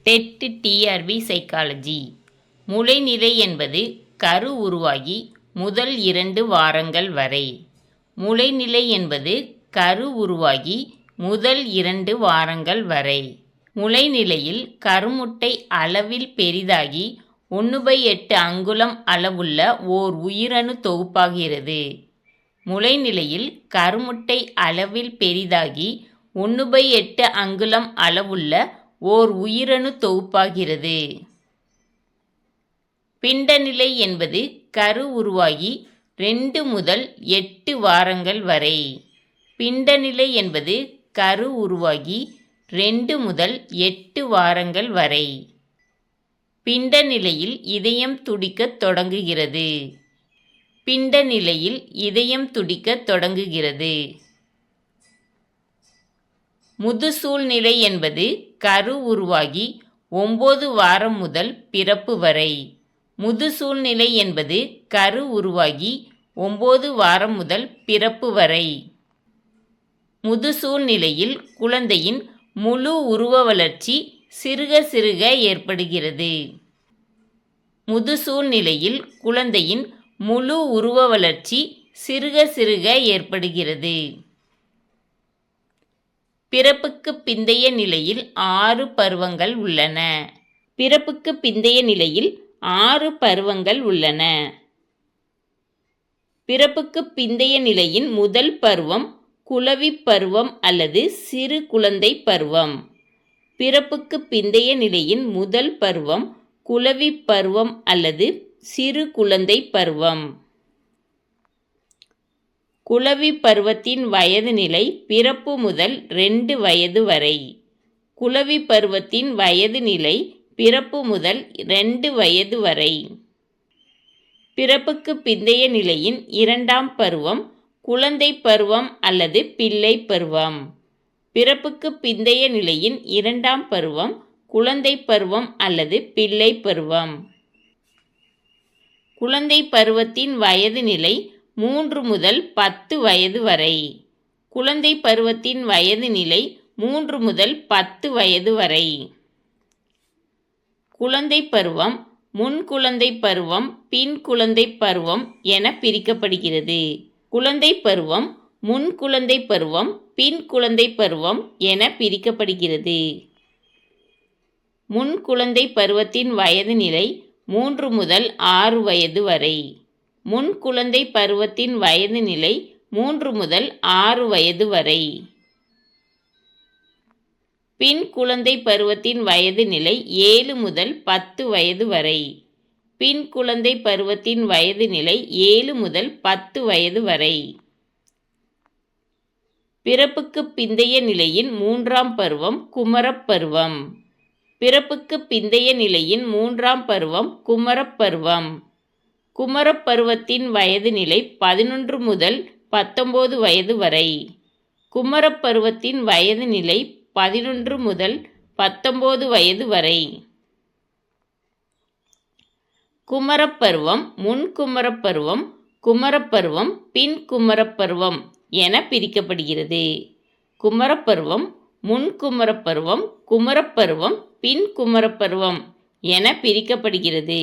Dead TRP psychology. முளைநிலை என்பது கரு உருவாகி முதல் 2 வாரங்கள் வரை. முளைநிலை என்பது கரு உருவாகி முதல் 2 வாரங்கள் வரை. முளைநிலையில் கருமுட்டை அளவில் பெரிதாகி 1/8 அங்குலம் அளவுள்ள ஓர் உயிரணு தொகுப்பாகிறது. முளைநிலையில் கருமுட்டை அளவில் பெரிதாகி 1/8 அங்குலம் அளவுள்ள ஓர் உயிரணு தொகுப்பாகிறது. பிண்டநிலை என்பது கரு உருவாகி 2 முதல் 8 வாரங்கள் வரை. பிண்டநிலை என்பது கரு உருவாகி 2 முதல் 8 வாரங்கள் வரை. பிண்டநிலையில் இதயம் துடிக்கத் தொடங்குகிறது. பிண்டநிலையில் இதயம் துடிக்கத் தொடங்குகிறது. முதுசூழ்நிலை என்பது கரு உருவாகி 9 வாரம் முதல் பிறப்பு வரை. முதுசூழ்நிலை என்பது கரு உருவாகி 9 வாரம் முதல் பிறப்பு வரை. முதுசூழ்நிலையில் குழந்தையின் முழு உருவ வளர்ச்சி சிறுக சிறுக ஏற்படுகிறது. முதுசூழ்நிலையில் குழந்தையின் முழு உருவ வளர்ச்சி சிறுக சிறுக ஏற்படுகிறது. பிறப்புக்கு பிந்தைய நிலையில் 6 பருவங்கள் உள்ளன. பிறப்புக்கு பிந்தைய நிலையில் 6 பருவங்கள் உள்ளன. பிறப்புக்கு பிந்தைய நிலையின் முதல் பருவம் குளவி பருவம் அல்லது சிறு குழந்தை பருவம். பிறப்புக்கு பிந்தைய நிலையின் முதல் பருவம் குளவி பருவம் அல்லது சிறு குழந்தை பருவம். குளவி பருவத்தின் வயது நிலை பிறப்பு முதல் 2 வயது வரை. குளவி பருவத்தின் வயது நிலை பிறப்பு முதல் 2 வயது வரை. பிறப்புக்கு பிந்தைய நிலையின் 2ஆம் பருவம் குழந்தை பருவம் அல்லது பிள்ளை பருவம். பிறப்புக்கு பிந்தைய நிலையின் 2ஆம் பருவம் குழந்தை பருவம் அல்லது பிள்ளை பருவம். குழந்தை பருவத்தின் வயது நிலை 3 முதல் 10 வயது வரை. குழந்தை பருவத்தின் வயது நிலை 3 முதல் 10 வயது வரை. குழந்தை பருவம் முன் குழந்தை பருவம் பின் குழந்தை பருவம் என பிரிக்கப்படுகிறது. குழந்தை பருவம் முன் குழந்தை பருவம் பின் குழந்தை பருவம் என பிரிக்கப்படுகிறது. முன் குழந்தை பருவத்தின் வயது நிலை 3 முதல் 6 வயது வரை. முன் குழந்தை பருவத்தின் வயது நிலை 3 முதல் 6 வயது வரை. பின் குழந்தை பருவத்தின் வயது நிலை 7 முதல் 10 வயது வரை. பின் குழந்தை பருவத்தின் வயது நிலை 7 முதல் 10 வயது வரை. பிறப்புக்கு பிந்தைய நிலையின் 3ஆம் பருவம் குமரப் பருவம். பிறப்புக்கு பிந்தைய நிலையின் 3ஆம் பருவம் குமரப் பருவம். குமரப் பருவத்தின் வயது நிலை 11 முதல் 19 வயது வரை. குமரப் பருவத்தின் வயது நிலை 11 முதல் 19 வயது வரை. குமரப் பருவம் முன் குமரப் பருவம் குமரப் பருவம் பின் குமரப் பருவம் என பிரிக்கப்படுகிறது. குமரப் பருவம் முன் குமரப் பருவம் குமரப் பருவம் பின் குமரப் பருவம் என பிரிக்கப்படுகிறது.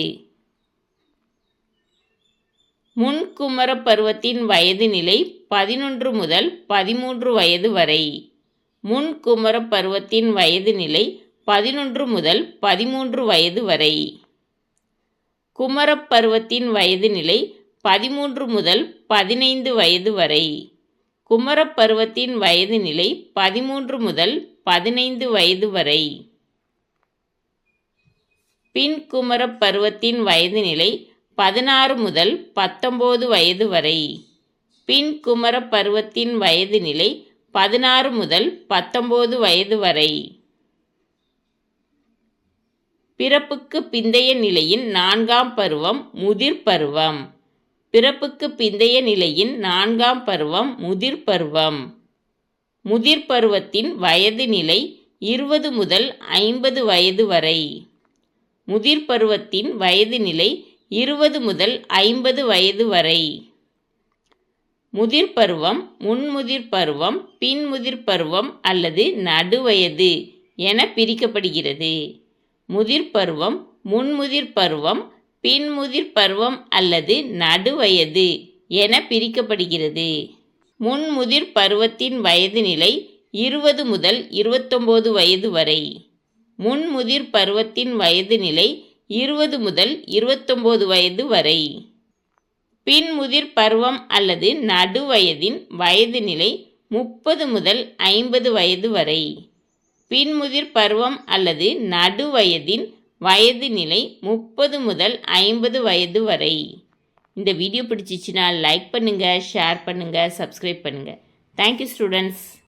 முன் குமரப் பருவத்தின் வயது நிலை 11 முதல் 13 வயது வரை. முன் குமரப் பருவத்தின் வயது நிலை 11 முதல் 13 வயது வரை. குமரப் பருவத்தின் வயது நிலை 13 முதல் 15 வயது வரை. குமரப் பருவத்தின் வயது நிலை 13 முதல் 15 வயது வரை. பின் குமரப் பருவத்தின் வயது நிலை 16 முதல் 19 வயது வரை. பின் குமரப் பருவத்தின் வயது நிலை 16 முதல் 19 வயது வரை. பிறப்புக்கு பிந்தைய நிலையின் 4ஆம் பருவம் முதிர் பருவம். பிறப்புக்கு பிந்தைய நிலையின் 4ஆம் பருவம் முதிர் பருவம். முதிர் பருவத்தின் வயது நிலை 20 முதல் 50 வயது வரை. முதிர் பருவத்தின் வயது நிலை 20 முதல் 50 வயது வரை. முதிர் பருவம் முன்முதிர் பருவம் பின்முதிர் பருவம் அல்லது நடுவயது என பிரிக்கப்படுகிறது. முதிர் பருவம், முன்முதிர் பருவம், பின்முதிர் பருவம் அல்லது நடுவயது என பிரிக்கப்படுகிறது. முன்முதிர் பருவத்தின் வயது நிலை 20 முதல் 29 வயது வரை. முன்முதிர் பருவத்தின் வயது நிலை 20 முதல் 29 வயது வரை. பின்முதிர் பருவம் அல்லது நடுவயதின் வயது நிலை 30 முதல் 50 வயது வரை. பின்முதிர் பருவம் அல்லது நடுவயதின் வயது நிலை 30 முதல் 50 வயது வரை. இந்த வீடியோ பிடிச்சிச்சுன்னா லைக் பண்ணுங்கள், ஷேர் பண்ணுங்கள், சப்ஸ்கிரைப் பண்ணுங்கள். Thank you students.